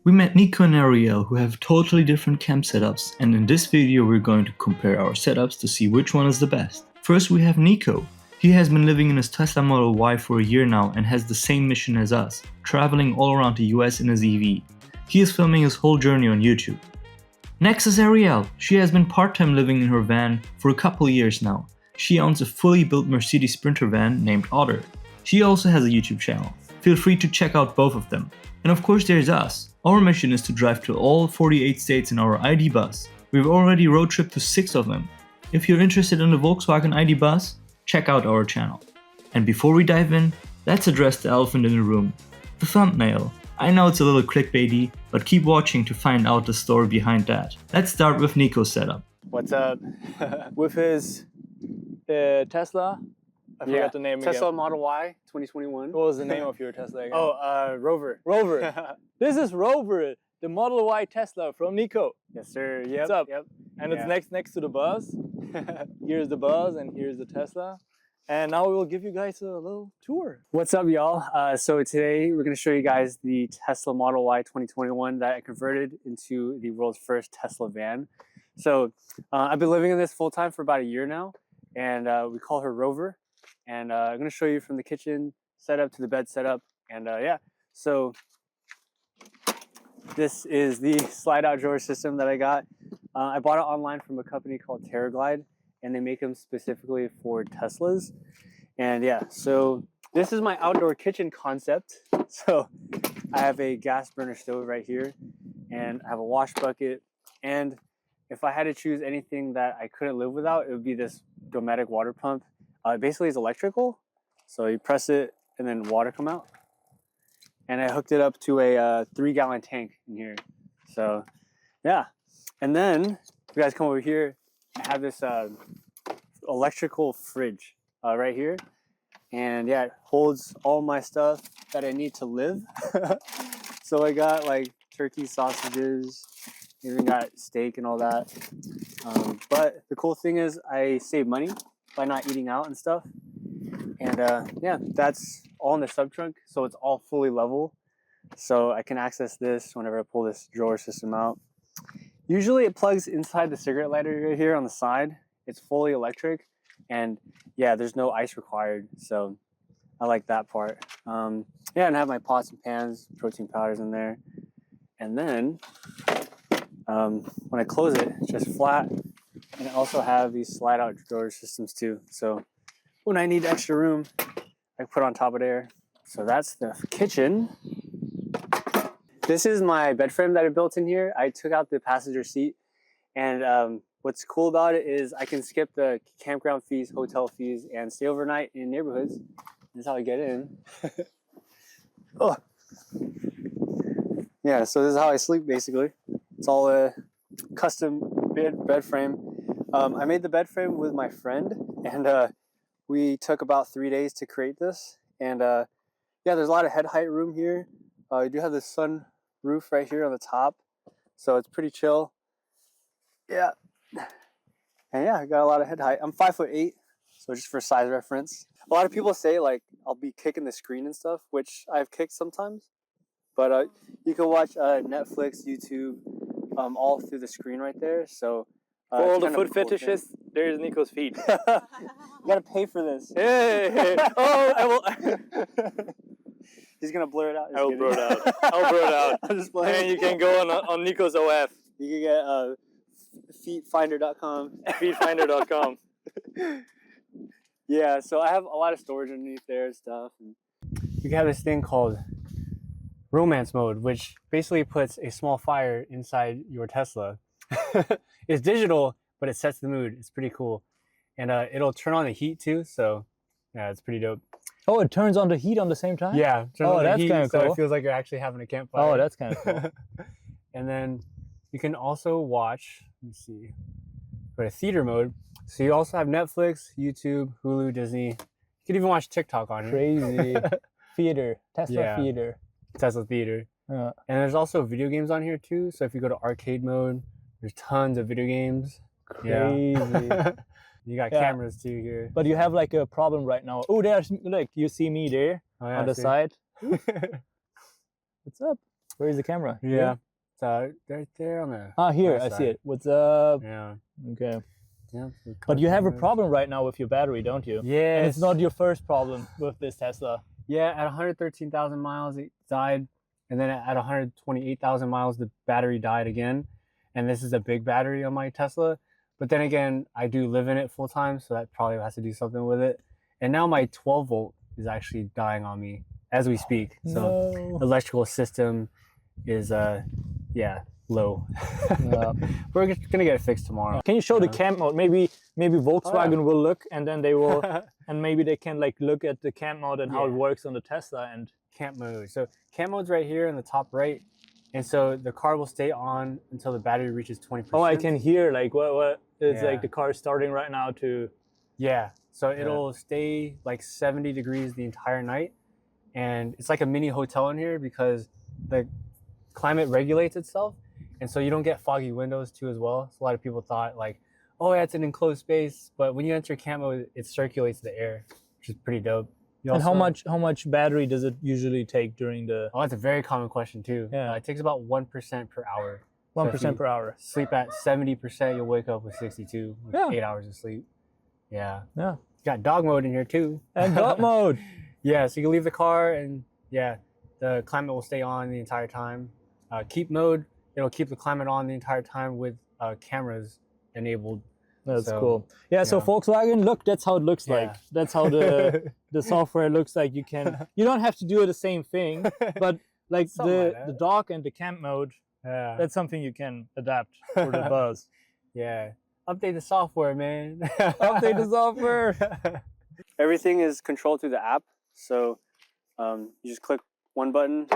We met Nico and Ariel, who have totally different camp setups, and in this video we're going to compare our setups to see which one is the best. First we have Nico. He has been living in his Tesla Model Y for a year now and has the same mission as us, traveling all around the US in his EV. He is filming his whole journey on YouTube. Next is Ariel. She has been part-time living in her van for a couple years now. She owns a fully built Mercedes Sprinter van named Otter. She also has a YouTube channel. Feel free to check out both of them. And of course there's us. Our mission is to drive to all 48 states in our ID bus. We've already road tripped to 6 of them. If you're interested in the Volkswagen ID bus, check out our channel. And before we dive in, let's address the elephant in the room. The thumbnail. I know it's a little clickbaity, but keep watching to find out the story behind that. Let's start with Nico's setup. What's up? With his Tesla, I forgot the name Tesla again. Model Y 2021. What was the name of your Tesla again? Oh, Rover. Rover. This is Rover, the Model Y Tesla from Nico. Yes, sir. Yep. What's up? Yep. And it's next to the bus. Here's the bus and here's the Tesla. And now we will give you guys a little tour. What's up, y'all? So today we're going to show you guys the Tesla Model Y 2021 that I converted into the world's first Tesla van. So I've been living in this full time for about a year now, and we call her Rover. And I'm going to show you from the kitchen setup to the bed setup. And yeah, so this is the slide out drawer system that I got. I bought it online from a company called Terraglide, and they make them specifically for Teslas. And yeah, so this is my outdoor kitchen concept. So I have a gas burner stove right here, and I have a wash bucket. And if I had to choose anything that I couldn't live without, it would be this Dometic water pump. Basically it's electrical, so you press it and then water come out. And I hooked it up to a 3-gallon tank in here. So yeah, and then if you guys come over here, I have this electrical fridge right here, and yeah, it holds all my stuff that I need to live. So I got like turkey sausages, even got steak and all that. But the cool thing is I save money by not eating out and stuff. And yeah, that's all in the sub trunk, so it's all fully level. So I can access this whenever I pull this drawer system out. Usually it plugs inside the cigarette lighter right here on the side. It's fully electric, and yeah, there's no ice required, so I like that part. Yeah, and I have my pots and pans, protein powders in there. And then when I close it, it's just flat. And I also have these slide out drawer systems too. So when I need extra room, I put on top of there. So that's the kitchen. This is my bed frame that I built in here. I took out the passenger seat, and what's cool about it is I can skip the campground fees, hotel fees, and stay overnight in neighborhoods. That's how I get in. Oh. Yeah, so this is how I sleep basically. It's all a custom bed frame. I made the bed frame with my friend, and we took about 3 days to create this. And yeah, there's a lot of head height room here. You do have the sun roof right here on the top, so it's pretty chill. Yeah, and yeah, I got a lot of head height. I'm 5'8", so just for size reference. A lot of people say like I'll be kicking the screen and stuff, which I've kicked sometimes. But you can watch Netflix, YouTube, all through the screen right there. So For all the foot fetishists, there's Nico's feet. You gotta pay for this. Hey! Oh, I will. He's gonna blur it out. I will blur it out. I'll blur it out. I'm just playing. And you can go on Nico's OF. You can get feetfinder.com. Feetfinder.com. Yeah, so I have a lot of storage underneath there and stuff. And you can have this thing called romance mode, which basically puts a small fire inside your Tesla. It's digital, but it sets the mood. It's pretty cool. And it'll turn on the heat too, so yeah, it's pretty dope. Oh, it turns on the heat on the same time? Yeah, oh, that's kind of cool. So it feels like you're actually having a campfire. Oh, that's kind of cool. And then you can also watch, let me see, go to theater mode. So you also have Netflix, YouTube, Hulu, Disney. You can even watch TikTok on here. Crazy. Theater. Tesla theater. Tesla theater. And there's also video games on here too. So if you go to arcade mode, there's tons of video games. Crazy. Yeah. You got cameras too here. But you have like a problem right now. Oh, there's like you see me there on the side. What's up? Where is the camera? Yeah. So right there on the. Ah, here, right I see side. it. What's up? Yeah. Okay. Yeah. But you have a problem right now with your battery, don't you? Yeah. And it's not your first problem with this Tesla. Yeah, at 113,000 miles, it died. And then at 128,000 miles, the battery died again. And this is a big battery on my Tesla. But then again, I do live in it full time, so that probably has to do something with it. And now my 12 volt is actually dying on me as we speak. So the electrical system is, low. We're gonna get it fixed tomorrow. Can you show the camp mode? Maybe Volkswagen will look, and then they will, and maybe they can like look at the camp mode and how it works on the Tesla and camp mode. So camp mode's right here in the top right, and so the car will stay on until the battery reaches 20%. Oh, I can hear like what it's like the car is starting right now to. Yeah, so it'll stay like 70 degrees the entire night, and it's like a mini hotel in here because the climate regulates itself, and so you don't get foggy windows too as well. So a lot of people thought like, oh yeah, it's an enclosed space, but when you enter camp mode, it circulates the air, which is pretty dope. And how much battery does it usually take during the? Oh, that's a very common question too. Yeah, it takes about 1% per hour. 1% per hour. Sleep at 70%, you'll wake up with 62, with 8 hours of sleep. Yeah. Yeah. You got dog mode in here too. And dog mode. Yeah, so you can leave the car and the climate will stay on the entire time. Keep mode, it'll keep the climate on the entire time with cameras enabled. That's cool. Yeah, so Volkswagen, look, that's how it looks like. That's how the software looks like. You don't have to do the same thing, but like the dog and the camp mode, that's something you can adapt for the Buzz. Yeah. Update the software, man. Update the software. Everything is controlled through the app. So you just click one button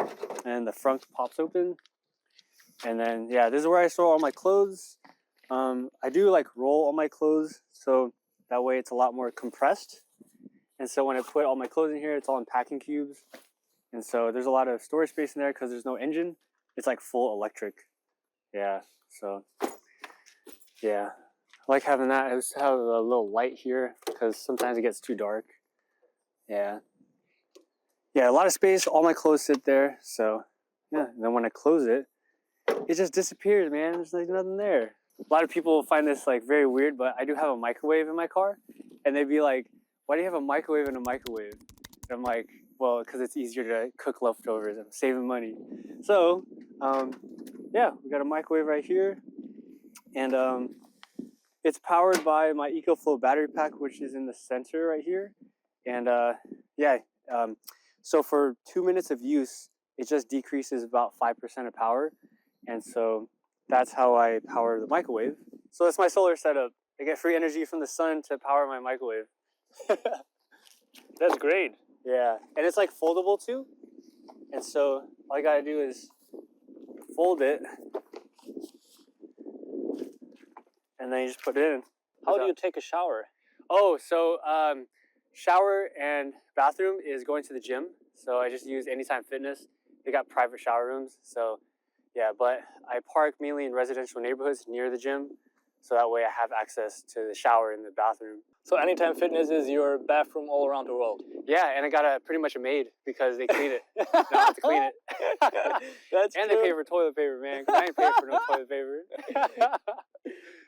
and the front pops open. And then, this is where I store all my clothes. I do like roll all my clothes, so that way it's a lot more compressed. And so when I put all my clothes in here, it's all in packing cubes. And so there's a lot of storage space in there because there's no engine. It's like full electric. Yeah, so I like having that. I just have a little light here because sometimes it gets too dark. Yeah, a lot of space. All my clothes sit there. So and then when I close it, it just disappears, man. There's like nothing there. A lot of people find this like very weird, but I do have a microwave in my car, and they'd be like, "Why do you have a microwave in a microwave?" And I'm like, "Well, because it's easier to cook leftovers. I'm saving money." So, we got a microwave right here, and it's powered by my EcoFlow battery pack, which is in the center right here. And so for 2 minutes of use, it just decreases about 5% of power, and so that's how I power the microwave. So that's my solar setup. I get free energy from the sun to power my microwave. That's great. Yeah, and it's like foldable too. And so all I gotta do is fold it, and then you just put it in. How do you take a shower? Oh, so shower and bathroom is going to the gym. So I just use Anytime Fitness. They got private shower rooms. So but I park mainly in residential neighborhoods near the gym. So that way I have access to the shower and the bathroom. So Anytime Fitness is your bathroom all around the world? Yeah, and I got pretty much a maid because they clean it. I don't have to clean it. That's and true. they pay for toilet paper, man. 'Cause I ain't paying for no toilet paper.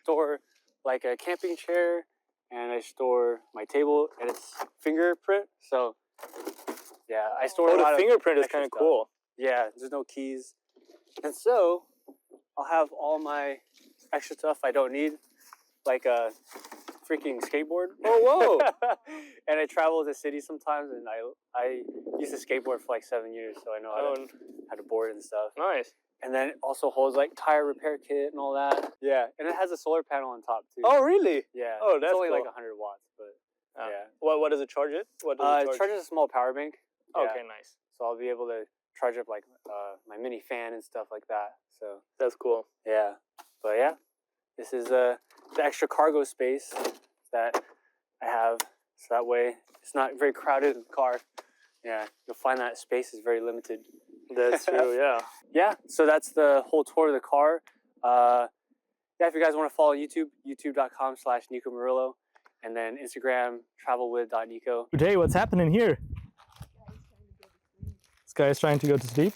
Store like a camping chair, and I store my table and its fingerprint. So I store a lot the fingerprint of is kind of stuff. cool. Yeah, there's no keys. And so I'll have all my extra stuff I don't need, like a freaking skateboard. Oh, whoa. And I travel the city sometimes, and I used to skateboard for like 7 years, so I know how to board and stuff. Nice. And then it also holds like tire repair kit and all that. Yeah, and it has a solar panel on top too. Oh, really? Yeah. Oh, that's it's only cool. like 100 watts, but yeah. What does it charge it? What does it charges a small power bank. Okay, nice. So I'll be able to charge up like my mini fan and stuff like that. So that's cool. Yeah, but this is the extra cargo space that I have, so that way it's not very crowded in the car. Yeah, you'll find that space is very limited. That's true. Yeah. Yeah. So that's the whole tour of the car. If you guys want to follow YouTube, youtube.com/Nico Murillo, and then Instagram travelwith.nico. Today, what's happening here? This guy is trying to go to sleep.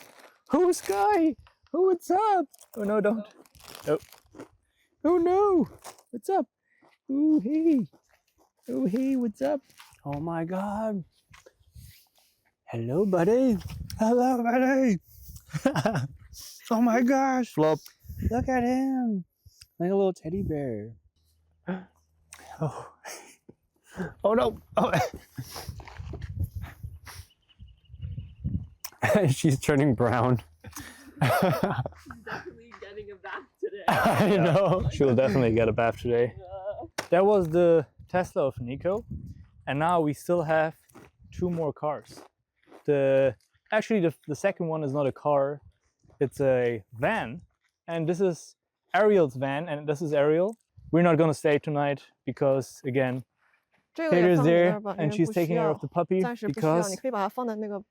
Oh, Sky! Oh, what's up? Oh, no, don't. Oh. Oh, no! What's up? Oh, hey! Oh, hey, what's up? Oh my God. Hello, buddy. Hello, buddy. Oh my gosh. Flop. Look at him. Like a little teddy bear. Oh. Oh no. Oh. She's turning brown. Definitely getting a bath today. I know. She'll definitely get a bath today. That was the Tesla of Nico. And now we still have 2 more cars. Actually, the second one is not a car. It's a van. And this is Ariel's van. And this is Ariel. We're not going to stay tonight because, again, 这个也 Tater's 放里 there 边吧，因 and 为 she's 不需 taking care 要 of the puppy 暂时不需要， because 你可以把它放在那个，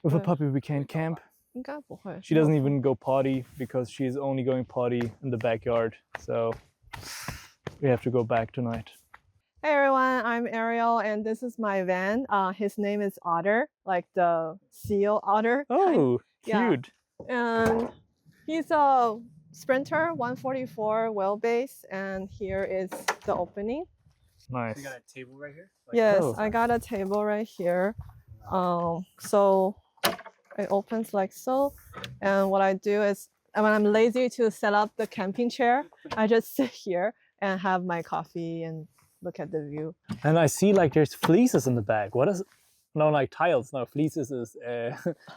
with a Yeah. puppy we can't camp. 应该不会。 She doesn't even go potty because she's only going potty in the backyard. So we have to go back tonight. Hey everyone, I'm Ariel and this is my van. His name is Otter, like the seal otter. Oh, Yeah. cute. And he's a Sprinter 144 wheelbase, and here is the opening. Nice. You got a table right here? Yes, Oh. I got a table right here. So it opens like so. And what I do is when I'm lazy to set up the camping chair, I just sit here and have my coffee and look at the view. And I see like there's fleeces in the back. What is? No, like tiles. No, fleeces is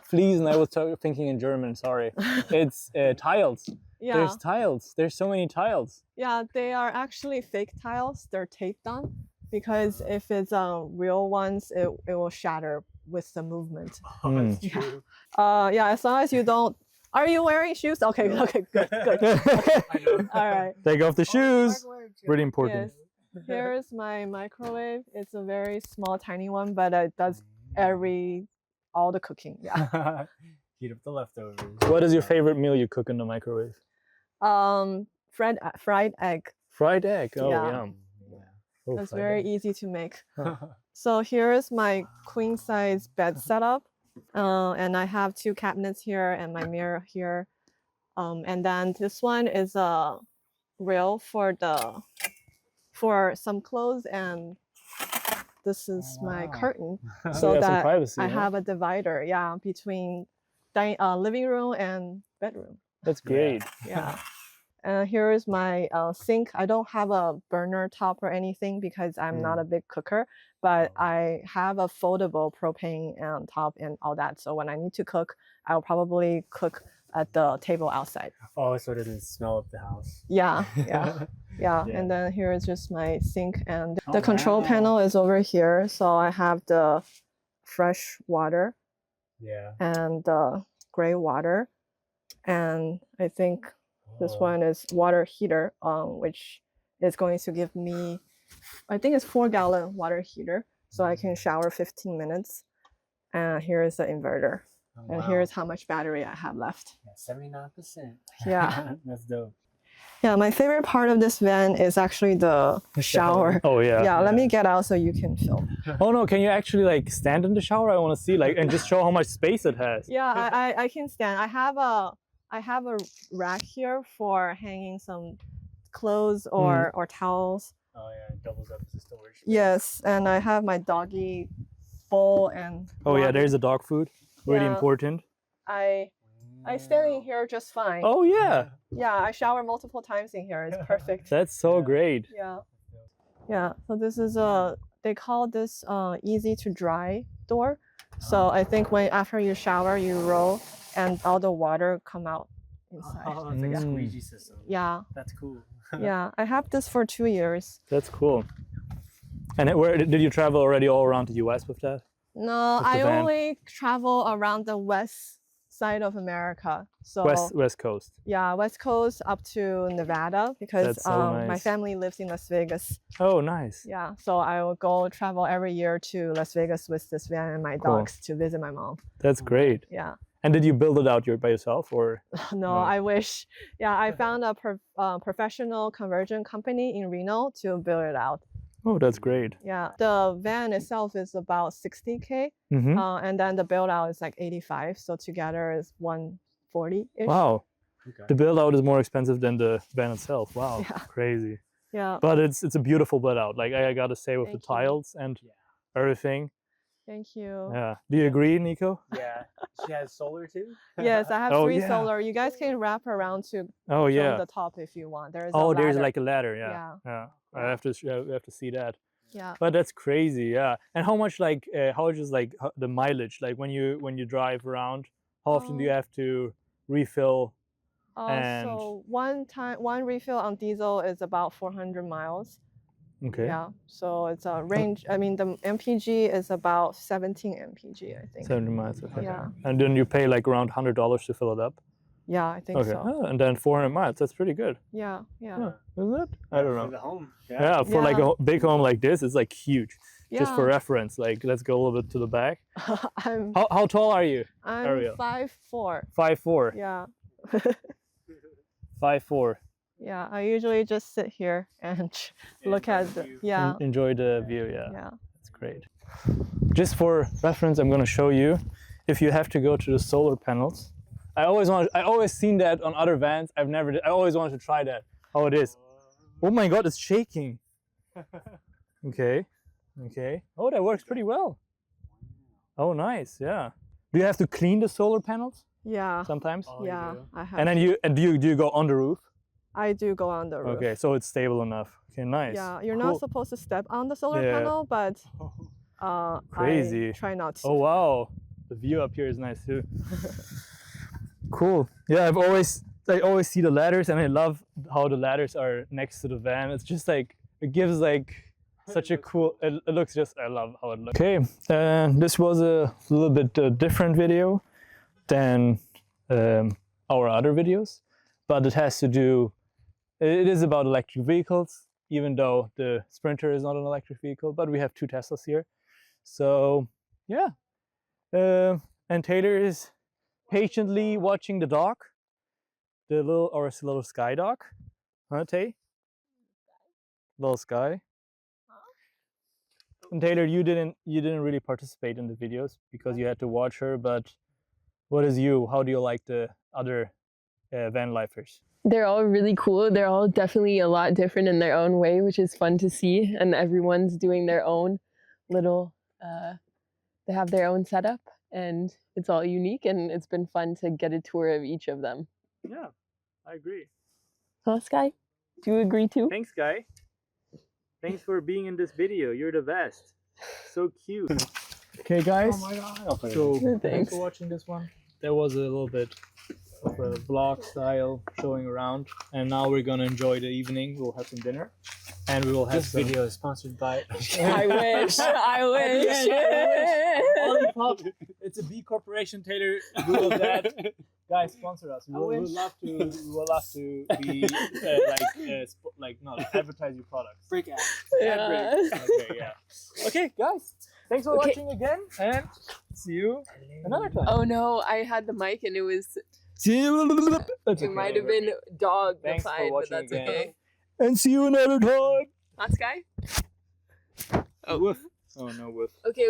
fleece, and I was thinking in German. Sorry, it's tiles. Yeah, There's tiles. There's so many tiles. yeah, they are actually fake tiles. They're taped on because if it's real ones, it will shatter with the movement. Mm. Yeah, as long as you don't. Are you wearing shoes? Okay, okay, good, good. I know. All right. Take off the shoes. Really important. Yes. Here's my microwave. It's a very small, tiny one, but it does all the cooking. Yeah. Heat up the leftovers. What is your favorite meal you cook in the microwave? Fried egg. Fried egg. Oh, Yeah. yum. Oh, It's fried very egg. easy to make. So here's my queen size bed setup. And I have 2 cabinets here and my mirror here. And then this one is a rail for some clothes, and this is my Wow. curtain So so you have some that privacy, I huh? have a divider, yeah, between living room and bedroom. That's great. Yeah. And here is my sink. I don't have a burner top or anything because I'm not a big cooker, but I have a foldable propane top and all that. So when I need to cook, I'll probably cook at the table outside. Oh, so it doesn't smell up the house. Yeah, yeah, yeah. Yeah. And then here is just my sink, and Oh, the control wow. panel is over here. So I have the fresh water Yeah. and the gray water, and I think this Oh. one is water heater, which is going to give me, I think it's 4-gallon water heater, so I can shower 15 minutes. And here is the inverter, Oh, and wow. here's how much battery I have left. Yeah, 79%. Yeah. That's dope. Yeah, my favorite part of this van is actually the shower. Oh, yeah. Yeah, let me get out so you can film. Oh, no. Can you actually like stand in the shower? I want to see like and just show how much space it has. Yeah, I can stand. I have a rack here for hanging some clothes or towels. Oh, yeah, it doubles up as a storage. Yes, and I have my doggy bowl and Oh, yeah. water. There's the dog food. Really Yeah. important. I stand in here just fine. Oh, yeah. Yeah, I shower multiple times in here. It's perfect. That's so great. Yeah. Yeah. So this is they call this easy to dry door. So I think after you shower, you roll and all the water come out inside. Oh, it's like a Mm. squeegee system. Yeah. That's cool. Yeah. I have this for 2 years. That's cool. And where did you travel already all around the US with that? No, With the I van? only travel around the west side of America. So West Coast. yeah, west coast up to Nevada because That's so my nice. family lives in Las Vegas. Oh, nice. Yeah, so I will go travel every year to Las Vegas with this van and my Cool. dogs to visit my mom. That's great. Yeah. And did you build it out by yourself or? No, No. I wish. Yeah, I found a professional conversion company in Reno to build it out. Oh, that's great. Yeah, the van itself is about 60K, Mm-hmm. and then the build out is like 85. So together is 40-ish. Wow. Okay. The build out is more expensive than the van itself. Wow. Yeah. Crazy. Yeah. But it's a beautiful build out. Like I gotta say, with Thank the you. tiles and everything. Thank you. Yeah. Do you agree, Nico? Yeah. She has solar too? Yes, I have Oh, 3 yeah. solar. You guys can wrap around to Oh from yeah. the top if you want. There's Oh, a there's ladder. like a ladder. Yeah. Yeah. Yeah. I Yeah. have to see that. Yeah. But that's crazy. Yeah. And how much like how is like the mileage? Like when you drive around, how often do you have to refill? And So one refill on diesel is about 400 miles. okay. Yeah. So it's a range. I mean, the MPG is about 17 MPG, I think. 70 miles. Okay. Yeah. And then you pay like around $100 to fill it up. Yeah, I think Okay. so. Oh, and then 400 miles. That's pretty good. Yeah. Yeah. Yeah. Isn't it? I don't For know. the home. Yeah, for like Yeah. a big home like this, it's like huge. Just for Yeah. reference, like let's go a little bit to the back. I'm How tall are you? I'm Ariel? 5'4". 5'4". Yeah. 5'4". Yeah. I usually just sit here and look at the yeah. Enjoy the view. Yeah. Yeah. That's great. Just for reference, I'm going to show you if you have to go to the solar panels. I always seen that on other vans. I always wanted to try that. How it is. Oh my god, it's shaking. Okay. Okay. Oh, that works pretty well. Oh, nice. Yeah. Do you have to clean the solar panels Yeah. sometimes? Oh, you Yeah. do? I have. And then do you go on the roof? I do go on the roof. Okay, so it's stable enough. Okay, nice. Yeah. You're Cool. not supposed to step on the solar Yeah. panel, but Crazy. I try not to. Oh wow, the view up here is nice too. Cool. Yeah, I always see the ladders, and I love how the ladders are next to the van. It's just like it gives like such a cool. It looks just. I love how it looks. Okay, this was a little bit different video than our other videos, but it has to do. It is about electric vehicles, even though the Sprinter is not an electric vehicle, but we have 2 Teslas here. So yeah, and Taylor is patiently watching the dog, the little sky dog, huh, Tay? Little Sky. And Taylor, you didn't really participate in the videos because you had to watch her. But what is you? How do you like the other van lifers? They're all really cool. They're all definitely a lot different in their own way, which is fun to see. And everyone's doing their own little, they have their own setup, and it's all unique, and it's been fun to get a tour of each of them. Yeah, I agree. Huh, Sky? Do you agree too? Thanks, Guy. Thanks for being in this video. You're the best. So cute. Okay, guys. Oh my god. So thanks Thanks. for watching this one. There was a little bit of a vlog style showing around, and now we're gonna enjoy the evening. We'll have some dinner, and we will have This some... video is sponsored by. I wish. I wish. Olipop. It's a B corporation, Taylor. We will that. Guys, sponsor us. We would love to be like not advertise your products. Break out. Yeah. Okay, yeah. Okay, guys. Thanks for Okay. watching again, and see you another time. Oh no, I had the mic and it was. See you. It might have been dog Thanks for defied, but watching that's again. okay. And see you another time. Not Sky? Oh, woof. Oh no, woof. Okay.